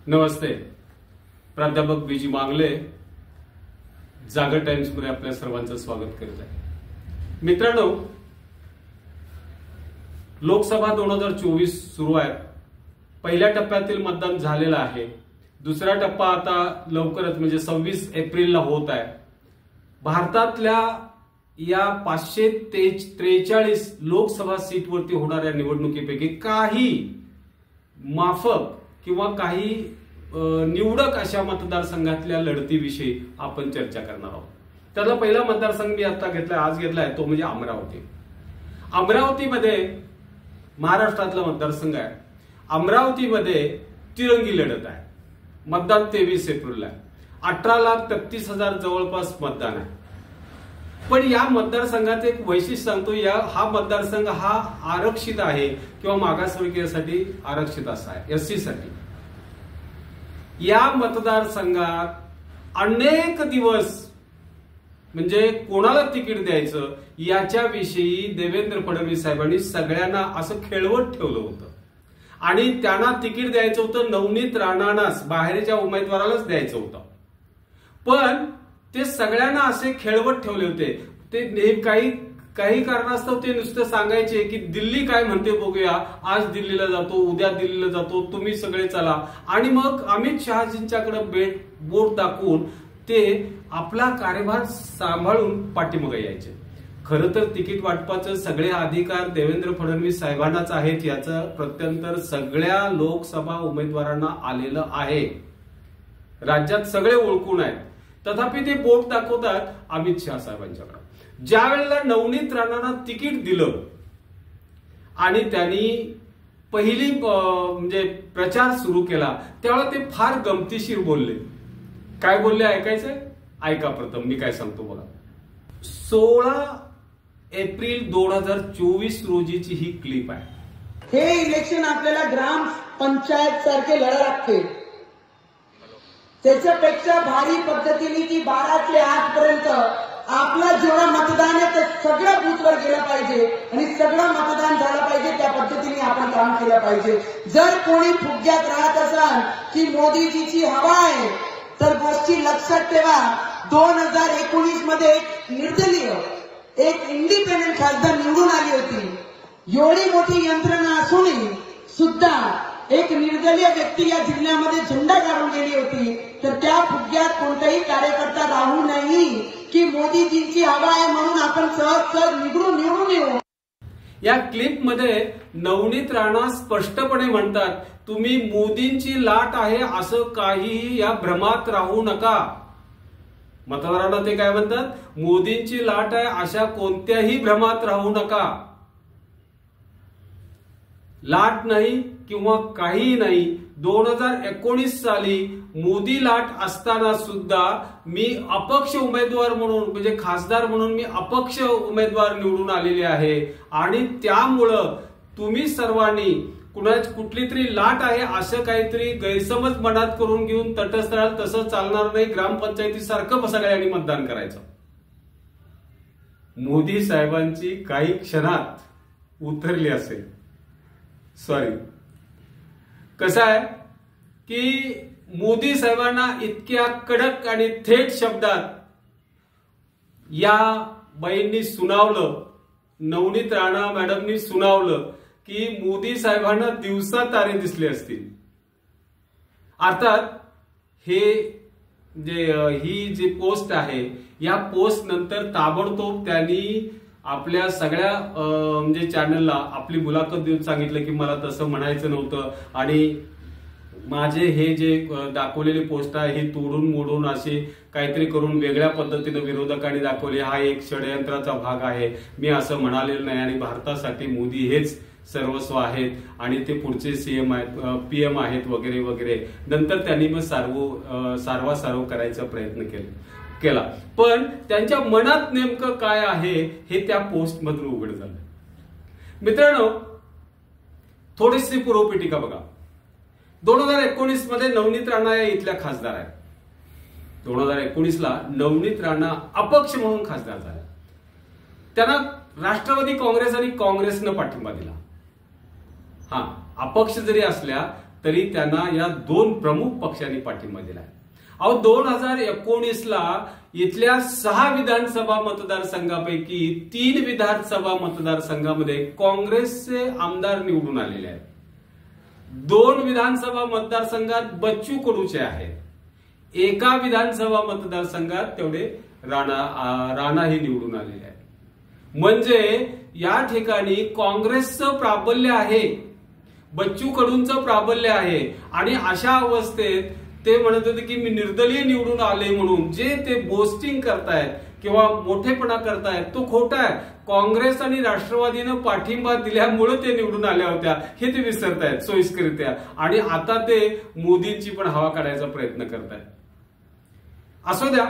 नमस्ते. प्राध्यापक बीजी मांगले, जागर टाइम्स मध्ये आपल्या सर्वांचं स्वागत करत आहे. मित्रांनो, लोकसभा 2024 सुरू आहे. पहिल्या टप्प्यातील मतदान झालेलं आहे. दुसरा टप्पा आता लवकरच म्हणजे 26 एप्रिलला होत आहे. भारतातल्या या 543 लोकसभा सीटवरती होणाऱ्या निवडणुकीपैकी काही माफक किंवा काही निवडक अशा मतदारसंघातल्या लढतीविषयी आपण चर्चा करणार आहोत. त्यातला पहिला मतदारसंघ मी आता घेतलाय, आज घेतलाय, तो म्हणजे अमरावती. अमरावतीमध्ये महाराष्ट्रातला मतदारसंघ आहे. अमरावतीमध्ये तिरंगी लढत आहे. मतदान 23 एप्रिलला आहे. 18,33,000 जवळपास मतदान आहे. पण या मतदारसंघात एक वैशिष्ट्य सांगतो, हा मतदारसंघ हा आरक्षित आहे किंवा मागासवर्गीयासाठी आरक्षित असा आहे, एससी साठी. या मतदारसंघात अनेक दिवस म्हणजे कोणाला तिकीट द्यायचं याच्याविषयी देवेंद्र फडणवीस साहेबांनी सगळ्यांना असं खेळवत ठेवलं होतं. आणि त्यांना तिकीट द्यायचं होतं नवनीत राणांनाच, बाहेरच्या उमेदवारालाच द्यायचं होतं. पण ते सगळ्यांना असे खेळवत ठेवले होते. ते काही कारणास्तव ते नुसतं सांगायचे की दिल्ली काय म्हणते बघूया, आज दिल्लीला जातो, उद्या दिल्लीला जातो, तुम्ही सगळे चला. आणि मग अमित शहाजींच्याकडे बोट दाखवून ते आपला कार्यभार सांभाळून पाठीमागे यायचे. खरं तर तिकीट वाटपाचे सगळे अधिकार देवेंद्र फडणवीस साहेबांनाच आहेत, याचं प्रत्यंतर सगळ्या लोकसभा उमेदवारांना आलेलं आहे. राज्यात सगळे ओळखून आहेत. तथापि ते बोट दाखवतात अमित शहा साहेबांच्याकडे. ज्या वेळेला नवनीत राणांना तिकीट दिलं आणि त्यांनी पहिली म्हणजे प्रचार सुरू केला, त्यावेळेला ते फार गमतीशीर बोलले. काय बोलले ऐकायचंय? ऐका प्रथम मी काय सांगतो बघा. 16 एप्रिल 2024 रोजीची ही क्लिप आहे. हे इलेक्शन आपल्याला ग्राम पंचायत सारखे लढा लागते. त्याच्यापेक्षा भारी पद्धतीने की 12 ते 8 पर्यंत आपला जेवढा मतदान आहे ते सगळं बूथवर गेलं पाहिजे आणि सगळं मतदान झालं पाहिजे. त्या पद्धतीने आपण काम केलं पाहिजे. जर कोणी फुग्यात राहत असाल की मोदीजीची हवा आहे तर गोष्टी लक्षात ठेवा. 2019 मध्ये एक निर्दलीय एक इंडिपेंडेंट खासदार निवडून आली होती. एवढी मोठी यंत्रणा असूनही सुद्धा एक निर्दलीय व्यक्ती या जिल्ह्यामध्ये झेंडा काढून गेली होती. तर त्या फुग्यात कोणताही कार्यकर्ता राहू नाही की मोदीजींची हवा आहे म्हणून आपण सहज निवडून येऊ. या क्लिप मध्ये नवनीत राणा स्पष्टपणे म्हणतात, तुम्ही मोदींची लाट आहे असं काहीही या भ्रमात राहू नका. मतदारांना ते काय म्हणतात? मोदींची लाट आहे अशा कोणत्याही भ्रमात राहू नका. लाट नाही किंवा काही नाही. 2019 साली मोदी लाट असताना सुद्धा मी अपक्ष उमेदवार म्हणून म्हणजे खासदार म्हणून मी अपक्ष उमेदवार निवडून आलेले आहे. आणि त्यामुळं तुम्ही सर्वांनी कुठली तरी लाट आहे असं काहीतरी गैरसमज मनात करून घेऊन तटस्थ राहाल, तसं चालणार नाही. ग्रामपंचायतीसारखं सगळ्यांनी मतदान करायचं. मोदी साहेबांची काही क्षणात उतरली असेल. सॉरी, कसं आहे की मोदी साहेबांना इतक्या कडक आणि थेट शब्दात या बाईंनी सुनावलं, नवनीत राणा मॅडमनी सुनावलं की मोदी साहेबांना दिवसा तारे दिसले असतील. अर्थात ही जी पोस्ट आहे या पोस्ट नंतर ताबडतोब त्यांनी आपल्या सगळ्या म्हणजे चॅनलला आपली मुलाखत देऊन सांगितलं की मला तसं म्हणायचं नव्हतं आणि माझे हे जे दाखवलेली पोस्ट आहे ही तोडून मोडून अशी काहीतरी करून वेगळ्या पद्धतीने विरोधकांनी दाखवली. हा एक षडयंत्राचा भाग आहे. मी असं म्हणालेलं नाही आणि भारतासाठी मोदी हेच सर्वस्व आहेत आणि ते पुढचे सीएम आहेत, पीएम आहेत वगैरे वगैरे. नंतर त्यांनी मग सारवा करायचा प्रयत्न केला. पण त्यांच्या मनात नेमकं काय आहे हे त्या पोस्ट मधून उघड झालं. मित्रांनो, थोडीशी पूर्वपीठिका बघा. 2019 मध्ये नवनीत राणा या इथल्या खासदार आहेत. 2019ला नवनीत राणा अपक्ष म्हणून खासदार झाल्या. त्यांना राष्ट्रवादी काँग्रेस आणि काँग्रेसनं पाठिंबा दिला. अपक्ष जरी असल्या तरी त्यांना या दोन प्रमुख पक्षांनी पाठिंबा दिलाय. अहो 2019ला इथल्या 6 विधानसभा मतदारसंघापैकी 3 विधानसभा मतदारसंघामध्ये काँग्रेसचे आमदार निवडून आलेले आहेत. 2 विधानसभा मतदारसंघात बच्चू कडूचे आहेत. एका विधानसभा मतदारसंघात तेवढे राणा हे निवडून आलेले आहेत. म्हणजे या ठिकाणी काँग्रेसचं प्राबल्य आहे, बच्चू कडूंचं प्राबल्य आहे. आणि अशा अवस्थेत ते म्हणत होते की मी निर्दलीय निवडून आले म्हणून जे ते बोस्टिंग करतायत किंवा मोठेपणा करतायत तो खोटा आहे. काँग्रेस आणि राष्ट्रवादीनं पाठिंबा दिल्यामुळे ते निवडून आल्या होत्या हे ते विसरतायत सोयीस्करित्या. आणि आता ते मोदींची पण हवा काढायचा प्रयत्न करतायत. असू द्या,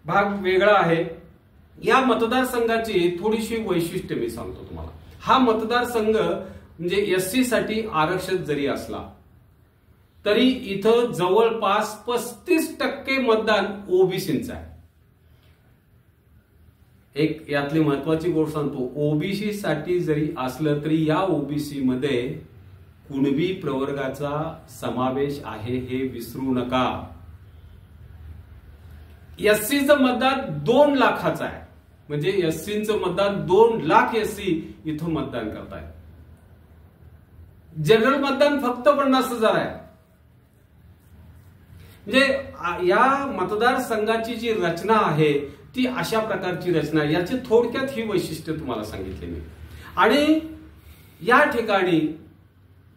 भाग वेगळा आहे. या मतदारसंघाची थोडीशी वैशिष्ट्य मी सांगतो तुम्हाला. हा मतदारसंघ म्हणजे एससी साठी आरक्षित जरी असला तरी इथं जवळपास 35% मतदान ओबीसीचं आहे. एक यातली महत्वाची गोष्ट सांगतो, ओबीसी साठी जरी असलं तरी या ओबीसी मध्ये कुणबी प्रवर्गाचा समावेश आहे हे विसरू नका. एससीचं मतदान 2 लाखाचं आहे. म्हणजे एससीचं मतदान 2 लाख एससी इथं मतदान करतायत. जनरल मतदान फक्त 50,000 आहे. म्हणजे या मतदारसंघाची जी रचना आहे ती अशा प्रकारची रचना आहे. याची थोडक्यात ही वैशिष्ट्य तुम्हाला सांगितले मी. आणि या ठिकाणी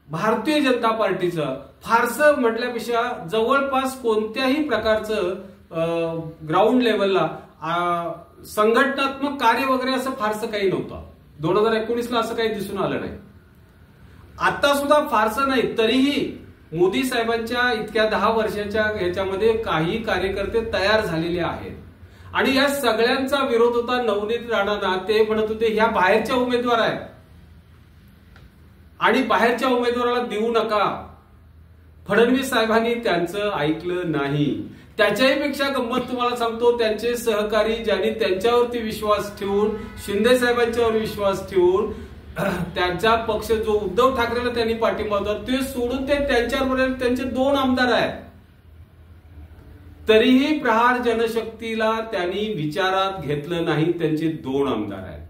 भारतीय जनता पार्टीचं फारसं म्हटल्यापेक्षा जवळपास कोणत्याही प्रकारचं ग्राउंड लेवलला संघटनात्मक कार्य वगैरे असं फारसं काही नव्हतं. 2019ला असं काही दिसून आलं नाही. आता सुद्धा फारसं नाही. तरीही मोदी साहेबांच्या इतक्या 10 वर्षाच्या ह्याच्यामध्ये काही कार्यकर्ते तयार झालेले आहेत. आणि या सगळ्यांचा विरोध होता नवनीत राणांना. ते म्हणत होते ह्या बाहेरच्या उमेदवार आहेत आणि बाहेरच्या उमेदवाराला देऊ नका. फडणवीस साहेबांनी त्यांचं ऐकलं नाही. त्याच्याही पेक्षा गंमत तुम्हाला सांगतो, त्यांचे सहकारी ज्यांनी त्यांच्यावरती विश्वास ठेवून, शिंदे साहेबांच्यावर विश्वास ठेवून त्यांचा पक्ष जो उद्धव ठाकरेला त्यांनी पाठिंबा होता ते सोडून ते त्यांच्याबरोबर त्यांचे 2 आमदार आहेत. तरीही प्रहार जनशक्तीला त्यांनी विचारात घेतलं नाही. त्यांचे 2 आमदार आहेत.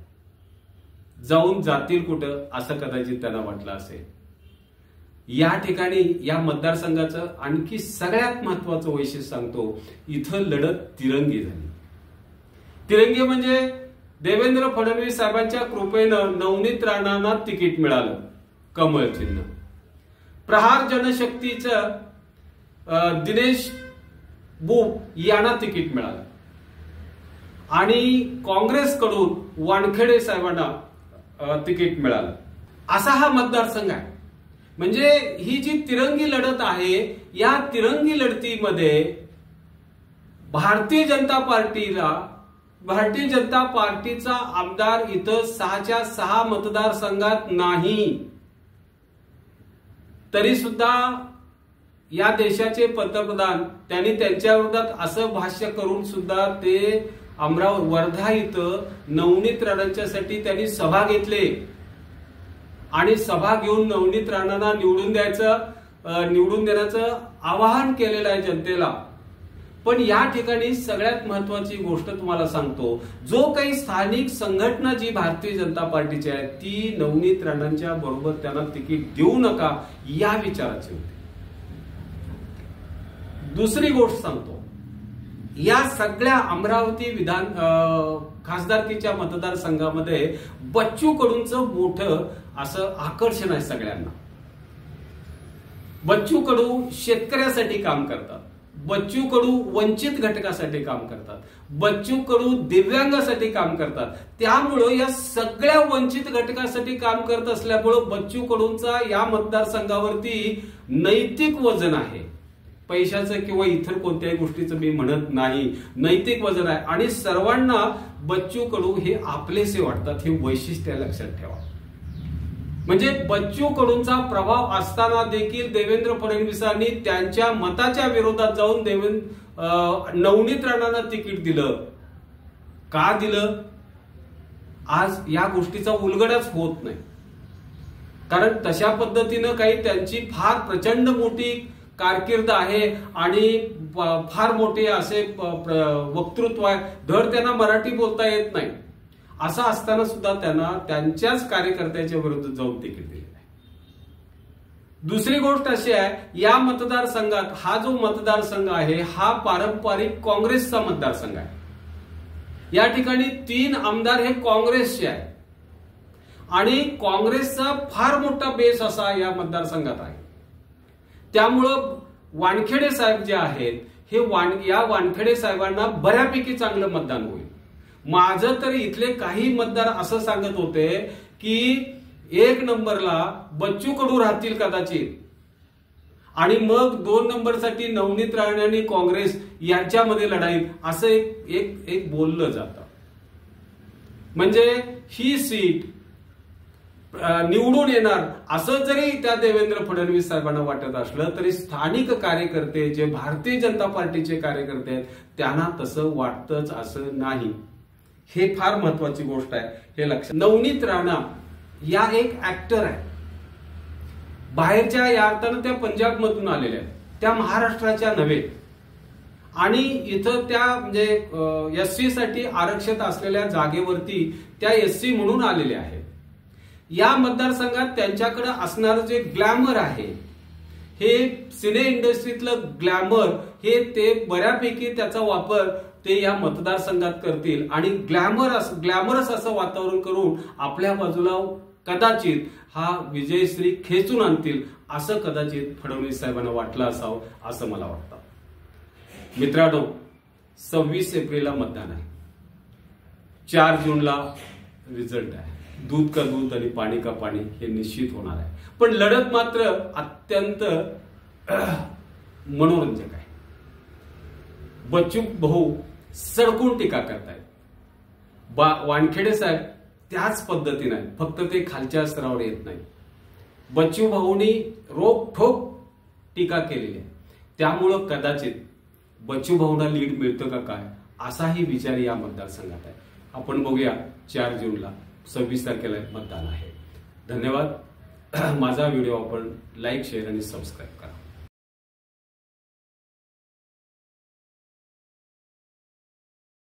जाऊन जातील कुठं असं कदाचित त्यांना वाटलं असेल. या ठिकाणी या मतदारसंघाचं आणखी सगळ्यात महत्वाचं वैशिष्ट्य सांगतो, इथं लढत तिरंगी झाली. तिरंगी म्हणजे देवेंद्र फडणवीस साहेबांच्या कृपेनं नवनीत राणांना तिकीट मिळालं, कमळ चिन्ह. प्रहार जनशक्तीचं दिनेश बुब यांना तिकीट मिळालं. आणि काँग्रेसकडून वानखेडे साहेबांना तिकीट मिळालं. असा हा मतदारसंघ आहे. म्हणजे ही जी तिरंगी लढत आहे, या तिरंगी लढतीमध्ये भारतीय जनता पार्टीचा आमदार इथं 6च्या 6 मतदारसंघात नाही. तरी सुद्धा या देशाचे पंतप्रधान त्यांनी त्यांच्या विरोधात असं भाष्य करून सुद्धा ते वर्धा इथं नवनीत राणांच्यासाठी त्यांनी सभा घेतली आणि सभा घेऊन नवनीत राणांना निवडून देण्याचं आवाहन केलेलं आहे जनतेला. पण या ठिकाणी सगळ्यात महत्वाची गोष्ट तुम्हाला सांगतो, जो काही स्थानिक संघटना जी भारतीय जनता पार्टीची आहे ती नवनीत राणांच्या बरोबर त्यांना तिकीट देऊ नका या विचाराची होती. दुसरी गोष्ट सांगतो, या सगळ्या अमरावती खासदारकीच्या मतदारसंघामध्ये बच्चू कडूंचं मोठं असं आकर्षण आहे सगळ्यांना. बच्चू कडू शेतकऱ्यासाठी काम करतात. बच्चू कडू वंचित घटकासाठी काम करतात. बच्चू कडू दिव्यांगासाठी काम करतात. त्यामुळं या सगळ्या वंचित घटकासाठी काम करत असल्यामुळं बच्चू कडूंचा या मतदारसंघावरती नैतिक वजन आहे. पैशाचं किंवा इतर कोणत्याही गोष्टीचं मी म्हणत नाही, नैतिक वजन आहे. आणि सर्वांना बच्चू कडू हे आपलेसे वाटतात, हे वैशिष्ट्य लक्षात ठेवा. म्हणजे बच्चू कडूंचा प्रभाव असताना देखील देवेंद्र फडणवीसांनी त्यांच्या मताच्या विरोधात जाऊन नवनीत राणांना तिकीट दिलं. का दिलं? आज या गोष्टीचा उलगडाच होत नाही. कारण तशा पद्धतीनं काही त्यांची फार प्रचंड मोठी कारकीर्द आहे आणि फार मोठे असे वक्तृत्व आहे, धड त्यांना मराठी बोलता येत नाही, असं असताना सुद्धा त्यांना त्यांच्याच कार्यकर्त्याच्या विरुद्ध जाऊन तिकीट दिलेलं आहे. दुसरी गोष्ट अशी आहे, या मतदारसंघात हा जो मतदारसंघ आहे हा पारंपरिक काँग्रेसचा मतदारसंघ आहे. या ठिकाणी 3 आमदार हे काँग्रेसचे आहेत आणि काँग्रेसचा फार मोठा बेस असा या मतदारसंघात आहे. त्यामुळं वानखेडे साहेब जे आहेत हे या वानखेडे साहेबांना बऱ्यापैकी चांगलं मतदान होईल. माझं तरी इथले काही मतदार असं सांगत होते की 1 नंबरला बच्चू कडू राहतील कदाचित आणि मग 2 नंबरसाठी नवनीत राणे आणि काँग्रेस यांच्यामध्ये लढाई, असं एक बोललं जातं. म्हणजे ही सीट निवडून येणार असं जरी त्या देवेंद्र फडणवीस साहेबांना वाटत असलं तरी स्थानिक कार्यकर्ते जे भारतीय जनता पार्टीचे कार्यकर्ते आहेत त्यांना तसं वाटतंच असं नाही. हे फार महत्वाची गोष्ट आहे, हे लक्षात. नवनीत राणा या एक ऍक्टर आहे, बाहेरच्या या अर्थानं त्या पंजाब मधून आलेल्या आहेत, त्या महाराष्ट्राच्या नव्हे. आणि इथं त्या म्हणजे एससी साठी आरक्षित असलेल्या जागेवरती त्या एससी म्हणून आलेल्या आहेत. या मतदारसंघात त्यांच्याकडे असणारं जे ग्लॅमर आहे, हे सिने इंडस्ट्रीतलं ग्लॅमर, हे ते बऱ्यापैकी त्याचा वापर ते या मतदारसंघात करतील आणि ग्लॅमरस असं वातावरण करून आपल्या बाजूला कदाचित हा विजयश्री खेचून आणतील, असं कदाचित फडणवीस साहेबांना वाटलं असावं असं मला वाटतं. मित्रांनो, 26 एप्रिलला मतदान आहे, 4 जूनला रिझल्ट आहे. दूध का दूध आणि पाणी का पाणी हे निश्चित होणार आहे. पण लढत मात्र अत्यंत मनोरंजक आहे. बच्चू भाऊ सडकून टीका करतायत, वानखेडे साहेब त्याच पद्धतीने आहे, फक्त ते खालच्या स्तरावर येत नाही. बच्चू भाऊनी रोखठोक टीका केलेली आहे. त्यामुळं कदाचित बच्चू भाऊंना लीड मिळतं का काय असाही विचार या मतदारसंघात आहे. आपण बघूया 4 जूनला 26 तारखेला मतदान आहे. धन्यवाद. माझा व्हिडिओ आपण लाईक, शेअर आणि सबस्क्राईब करा.